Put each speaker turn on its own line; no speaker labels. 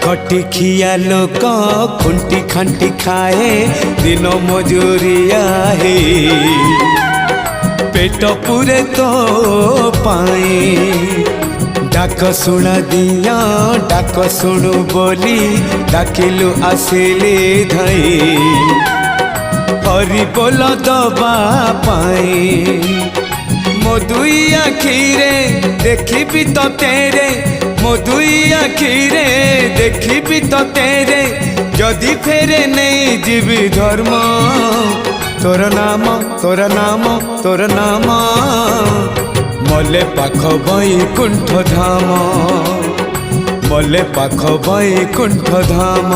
खटिखिया लोक खुंटी खांटी खाए दिन मजूरिया है पेट पूरे तो पाए डाक शुणा दिया डाक शुणु बोली डाकिलु आसिले धई हरि बोल दबा पाए मो दुई आखिरे देखी तो तेरे मो दुई आखिरे देखी तो तेरे जदि फेरे नहीं जीवी धर्म तोर नाम तोर नाम तोर नाम मले पाख बैकुंठ धाम मले पाख बैकुंठ धाम।